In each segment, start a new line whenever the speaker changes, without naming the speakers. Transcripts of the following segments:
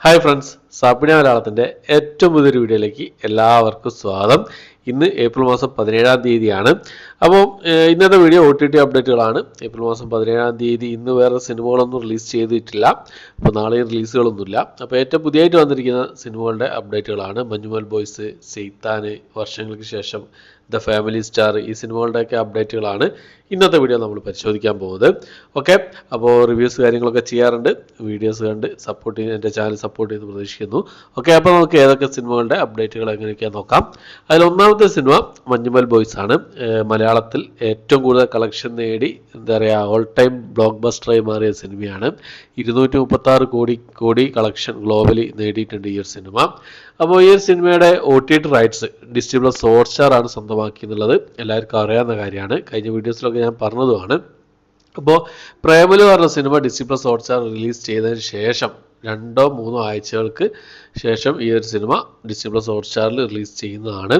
Hi friends, സാപ്പിടിയ മലയാളത്തിൻ്റെ ഏറ്റവും പുതിയൊരു വീഡിയോയിലേക്ക് എല്ലാവർക്കും സ്വാഗതം. ഇന്ന് ഏപ്രിൽ മാസം 17-ാം തീയതിയാണ്. അപ്പോൾ ഇന്നത്തെ വീഡിയോ OTT അപ്ഡേറ്റുകളാണ്. ഏപ്രിൽ മാസം 17-ാം തീയതി ഇന്ന് വേറെ സിനിമകളൊന്നും റിലീസ് ചെയ്തിട്ടില്ല. അപ്പോൾ നാളെയും റിലീസുകളൊന്നുമില്ല. അപ്പോൾ ഏറ്റവും പുതിയതായിട്ട് വന്നിരിക്കുന്ന സിനിമകളുടെ അപ്ഡേറ്റുകളാണ്. മഞ്ഞുമൽ ബോയ്സ്, സെയ്ത്താൻ, വർഷങ്ങൾക്ക് ശേഷം, ദ ഫാമിലി സ്റ്റാർ, ഈ സിനിമകളുടെയൊക്കെ അപ്ഡേറ്റുകളാണ് ഇന്നത്തെ വീഡിയോ നമ്മൾ പരിശോധിക്കാൻ പോകുന്നത്. ഓക്കെ, അപ്പോൾ റിവ്യൂസ് കാര്യങ്ങളൊക്കെ ചെയ്യാറുണ്ട്. വീഡിയോസ് കണ്ട് സപ്പോർട്ട് ചെയ്ത് എൻ്റെ ചാനൽ സപ്പോർട്ട് ചെയ്ത് പ്രതീക്ഷിക്കുന്നു. ഓക്കെ, അപ്പോൾ നമുക്ക് ഏതൊക്കെ സിനിമകളുടെ അപ്ഡേറ്റുകൾ എങ്ങനെയൊക്കെയാണ് നോക്കാം. അതിൽ ഒന്നാമത്തെ സിനിമ മഞ്ഞുമൽ ബോയ്സ് ആണ്. മലയാളത്തിൽ ഏറ്റവും കൂടുതൽ കളക്ഷൻ നേടി എന്താ പറയുക, ഓൾ ടൈം ബ്ലോക്ക് ബസ്റ്ററായി മാറിയ സിനിമയാണ്. 236 കോടി കളക്ഷൻ ഗ്ലോബലി നേടിയിട്ടുണ്ട് ഈ ഒരു സിനിമ. അപ്പോൾ ഈ ഒരു സിനിമയുടെ OTT റൈറ്റ്സ് ഡിസ്ട്രിബ്യൂട്ടർ ഹോട്ട്സ്റ്റാർ ആണ് സ്വന്തമാക്കി എന്നുള്ളത് എല്ലാവർക്കും അറിയാവുന്ന കാര്യമാണ്. കഴിഞ്ഞ വീഡിയോസിലൊക്കെ ഞാൻ പറഞ്ഞതുമാണ്. അപ്പോൾ പ്രേമലു പറഞ്ഞ സിനിമ ഡിസ്ട്രിബ്യൂട്ടർ ഹോട്ട്സ്റ്റാർ റിലീസ് ചെയ്തതിന് ശേഷം 2-3 ആഴ്ചകൾക്ക് ശേഷം ഈ ഒരു സിനിമ ഡിസ്ട്രിബ്യൂട്ടർ ഹോട്ട്സ്റ്റാറിൽ റിലീസ് ചെയ്യുന്നതാണ്.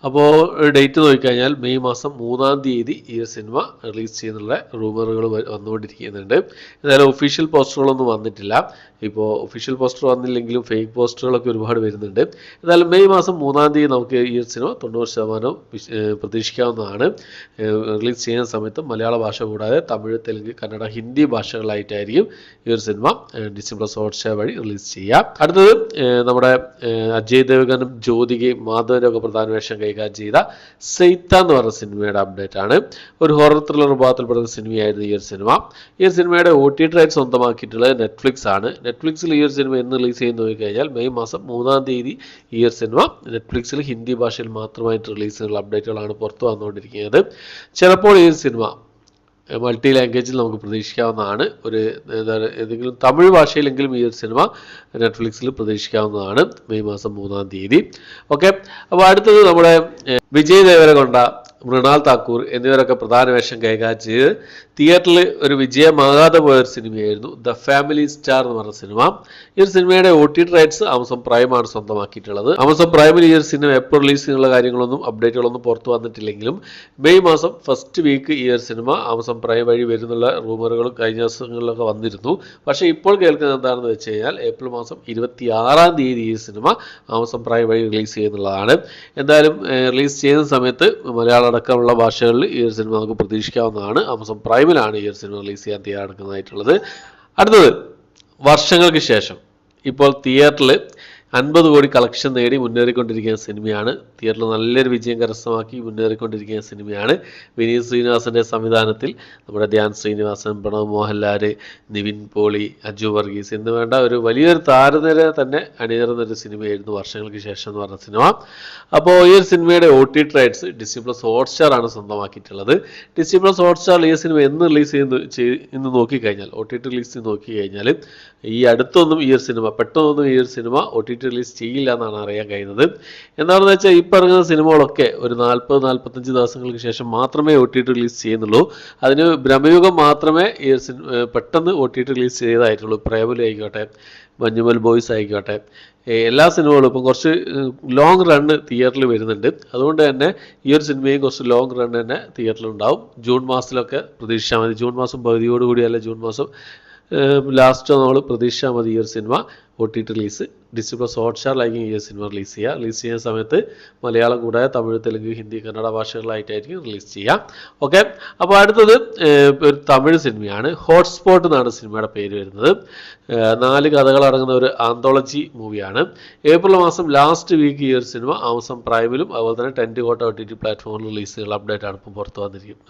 അപ്പോൾ ഡേറ്റ് നോക്കിക്കഴിഞ്ഞാൽ മെയ് മാസം 3-ാം തീയതി ഈ ഒരു സിനിമ റിലീസ് ചെയ്യുന്നുള്ള റൂമറുകൾ വന്നുകൊണ്ടിരിക്കുന്നുണ്ട്. എന്തായാലും ഒഫീഷ്യൽ പോസ്റ്ററുകളൊന്നും വന്നിട്ടില്ല. ഇപ്പോൾ ഒഫീഷ്യൽ പോസ്റ്റർ വന്നില്ലെങ്കിലും ഫേക്ക് പോസ്റ്ററുകളൊക്കെ ഒരുപാട് വരുന്നുണ്ട്. എന്തായാലും മെയ് മാസം 3-ാം തീയതി നമുക്ക് ഈ ഒരു സിനിമ 90% പ്രതീക്ഷിക്കാവുന്നതാണ്. റിലീസ് ചെയ്യുന്ന സമയത്ത് മലയാള ഭാഷ കൂടാതെ തമിഴ്, തെലുങ്ക്, കന്നഡ, ഹിന്ദി ഭാഷകളായിട്ടായിരിക്കും ഈ ഒരു സിനിമ ഡിസ്ട്രിബ്യൂട്ടർ ഹോട്ട്സ്റ്റാർ വഴി റിലീസ് ചെയ്യാം. അടുത്തത് നമ്മുടെ അജയ് ദേവ്ഗനും ജ്യോതികയും മാധവനും ഒക്കെ പ്രധാന വേഷം കൈകാര്യം ചെയ്ത സെയ്ത്താൻ എന്ന് പറഞ്ഞ സിനിമയുടെ അപ്ഡേറ്റ് ആണ്. ഒരു ഹൊറർ ത്രില്ലർ വിഭാഗത്തിൽപ്പെടുന്ന സിനിമയായിരുന്നു ഈ ഒരു സിനിമ. ഈ ഒരു സിനിമയുടെ OTT റൈറ്റ് സ്വന്തമാക്കിയിട്ടുള്ളത് നെറ്റ്ഫ്ലിക്സ് ആണ്. നെറ്റ്ഫ്ലിക്സിൽ ഈ ഒരു സിനിമ എന്ന് റിലീസ് ചെയ്യുന്ന നോക്കിക്കഴിഞ്ഞാൽ മെയ് മാസം 3-ാം തീയതി ഈ ഒരു സിനിമ നെറ്റ്ഫ്ലിക്സിൽ ഹിന്ദി ഭാഷയിൽ മാത്രമായിട്ട് റിലീസ് ചെയ്യുന്ന അപ്ഡേറ്റുകളാണ് പുറത്തു വന്നുകൊണ്ടിരിക്കുന്നത്. ചിലപ്പോൾ ഈ ഒരു സിനിമ മൾട്ടി ലാംഗ്വേജിൽ നമുക്ക് പ്രതീക്ഷിക്കാവുന്നതാണ്. ഏതെങ്കിലും തമിഴ് ഭാഷയിലെങ്കിലും ഈ ഒരു സിനിമ നെറ്റ്ഫ്ലിക്സിൽ പ്രതീക്ഷിക്കാവുന്നതാണ് മെയ് മാസം 3-ാം തീയതി. ഓക്കെ, അപ്പോൾ അടുത്തത് നമ്മുടെ വിജയ് ദേവരകൊണ്ട, മൃണാൽ താക്കൂർ എന്നിവരൊക്കെ പ്രധാന വേഷം കൈകാര്യം ചെയ്ത് തിയേറ്ററിൽ ഒരു വിജയമാകാതെ പോയൊരു സിനിമയായിരുന്നു ദ ഫാമിലി സ്റ്റാർ എന്ന് പറഞ്ഞ സിനിമ. ഈ ഒരു സിനിമയുടെ OTT റൈറ്റ്സ് ആമസോൺ പ്രൈമാണ് സ്വന്തമാക്കിയിട്ടുള്ളത്. ആമസോൺ പ്രൈമിൽ ഈ ഒരു സിനിമ എപ്പോൾ റിലീസ് ചെയ്യുന്നുള്ള കാര്യങ്ങളൊന്നും അപ്ഡേറ്റുകളൊന്നും പുറത്തു വന്നിട്ടില്ലെങ്കിലും മെയ് മാസം ഫസ്റ്റ് വീക്ക് ഈ ഒരു സിനിമ ആമസോൺ പ്രൈം വഴി വരുന്നുള്ള റൂമറുകൾ കഴിഞ്ഞ ദിവസങ്ങളിലൊക്കെ വന്നിരുന്നു. പക്ഷേ ഇപ്പോൾ കേൾക്കുന്നത് എന്താണെന്ന് വെച്ച് കഴിഞ്ഞാൽ ഏപ്രിൽ മാസം 26-ാം തീയതി ഈ സിനിമ ആമസോൺ പ്രൈം വഴി റിലീസ് ചെയ്യുന്നുള്ളതാണ്. എന്തായാലും റിലീസ് ചെയ്യുന്ന സമയത്ത് മലയാളം അടക്കമുള്ള ഭാഷകളിൽ ഈ ഒരു സിനിമ നമുക്ക് പ്രതീക്ഷിക്കാവുന്നതാണ്. ആമസോൺ പ്രൈമിലാണ് ഈ ഒരു സിനിമ റിലീസ് ചെയ്യാൻ തയ്യാറെടുക്കുന്നതായിട്ടുള്ളത്. അടുത്തത് വർഷങ്ങൾക്ക് ശേഷം ഇപ്പോൾ തിയേറ്ററിൽ 50 കോടി കളക്ഷൻ നേടി മുന്നേറിക്കൊണ്ടിരിക്കുന്ന സിനിമയാണ്. തിയേറ്ററിൽ നല്ലൊരു വിജയം കരസ്ഥമാക്കി മുന്നേറിക്കൊണ്ടിരിക്കുന്ന സിനിമയാണ്. വിനീത് ശ്രീനിവാസൻ്റെ സംവിധാനത്തിൽ നമ്മുടെ ധ്യാൻ ശ്രീനിവാസൻ, പ്രണവ് മോഹൻലാൽ, നിവിൻ പോളി, അജു വർഗീസ് എന്ന് വേണ്ട ഒരു വലിയൊരു താരനിര തന്നെ അണിനിരന്നൊരു സിനിമയായിരുന്നു വർഷങ്ങൾക്ക് ശേഷം എന്ന് പറഞ്ഞ സിനിമ. അപ്പോൾ ഈ ഒരു സിനിമയുടെ OTT റൈറ്റ്സ് ഡിസ്ട്രിബ്യൂട്ടർ ഹോട്ട്സ്റ്റാർ ആണ് സ്വന്തമാക്കിയിട്ടുള്ളത്. ഡിസ്ട്രിബ്യൂട്ടർ ഹോട്ട്സ്റ്റാർ ഈ സിനിമ എന്ന് റിലീസ് ചെയ്യുന്നു നോക്കിക്കഴിഞ്ഞാൽ, OTT റിലീസ് നോക്കിക്കഴിഞ്ഞാൽ ഈ അടുത്തൊന്നും ഈ ഒരു സിനിമ പെട്ടെന്നൊന്നും ഈ ഒരു സിനിമ OTT റിലീസ് ചെയ്യില്ല എന്നാണ് അറിയാൻ കഴിയുന്നത്. എന്താണെന്ന് വെച്ചാൽ ഇപ്പോൾ ഇറങ്ങുന്ന സിനിമകളൊക്കെ ഒരു 40-45 ദിവസങ്ങൾക്ക് ശേഷം മാത്രമേ OTT റിലീസ് ചെയ്യുന്നുള്ളൂ. അതിന് ബ്രഹ്മയുഗം മാത്രമേ ഈ പെട്ടെന്ന് OTT റിലീസ് ചെയ്തതായിട്ടുള്ളൂ. പ്രേമലു ആയിക്കോട്ടെ, മഞ്ഞുമൽ ബോയ്സ് ആയിക്കോട്ടെ, എല്ലാ സിനിമകളും ഇപ്പം കുറച്ച് ലോങ് റണ്ണ് തിയേറ്ററിൽ വരുന്നുണ്ട്. അതുകൊണ്ട് തന്നെ ഈ ഒരു സിനിമയും കുറച്ച് ലോങ് റണ്ണ് തന്നെ തിയേറ്ററിലുണ്ടാവും. ജൂൺ മാസത്തിലൊക്കെ പ്രതീക്ഷിച്ചാൽ മതി. ജൂൺ മാസം പകുതിയോടുകൂടി അല്ല, ജൂൺ മാസം ലാസ്റ്റ് നമ്മൾ പ്രതീക്ഷിച്ചാൽ മതി ഈ ഒരു സിനിമ OTT റിലീസ്. ഡിസ്ട്രിബ്യൂട്ടർ ഹോട്ട്സ്റ്റാറിലായിരിക്കും ഈ സിനിമ റിലീസ് ചെയ്യുന്ന സമയത്ത് മലയാളം കൂടാതെ തമിഴ്, തെലുങ്ക്, ഹിന്ദി, കന്നഡ ഭാഷകളായിട്ടായിരിക്കും റിലീസ് ചെയ്യുക. ഓക്കെ, അപ്പോൾ അടുത്തത് ഒരു തമിഴ് സിനിമയാണ്. ഹോട്ട്സ്പോട്ട് എന്നാണ് സിനിമയുടെ പേര് വരുന്നത്. 4 കഥകൾ അടങ്ങുന്ന ഒരു ആന്തോളജി മൂവിയാണ്. ഏപ്രിൽ മാസം ലാസ്റ്റ് വീക്ക് ഈ ഒരു സിനിമ ആമസോൺ പ്രൈമിലും അതുപോലെ തന്നെ 10 കോട്ട OTT പ്ലാറ്റ്ഫോമിൽ റിലീസ് ചെയ്യുന്ന അപ്ഡേറ്റ് ആണ് ഇപ്പോൾ പുറത്ത്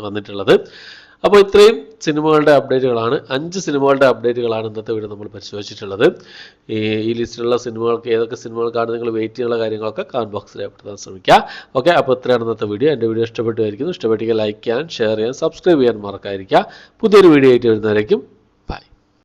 വന്നിട്ടുള്ളത്. അപ്പോൾ ഇത്രയും സിനിമകളുടെ അപ്ഡേറ്റുകളാണ്, 5 സിനിമകളുടെ അപ്ഡേറ്റുകളാണ് ഇന്നത്തെ വീഡിയോ നമ്മൾ പരിശോധിച്ചിട്ടുള്ളത്. ഈ ലിസ്റ്റിലുള്ള സിനിമകൾക്ക് ഏതൊക്കെ സിനിമകൾക്കാണ് നിങ്ങൾ വെയിറ്റ് ചെയ്യാനുള്ള കാര്യങ്ങളൊക്കെ കമൻറ്റ് ബോക്സിൽ രേഖപ്പെടുത്താൻ ശ്രമിക്കുക. ഓക്കെ, അപ്പോൾ ഇത്രയാണ് ഇന്നത്തെ വീഡിയോ. എൻ്റെ വീഡിയോ ഇഷ്ടപ്പെട്ടുമായിരിക്കുന്നു. ഇഷ്ടപ്പെട്ടെങ്കിൽ ലൈക്ക് ചെയ്യാൻ, ഷെയർ ചെയ്യാൻ, സബ്സ്ക്രൈബ് ചെയ്യാൻ മറക്കാതിരിക്കുക. പുതിയൊരു വീഡിയോ ആയിട്ട് വരുന്നതായിരിക്കും.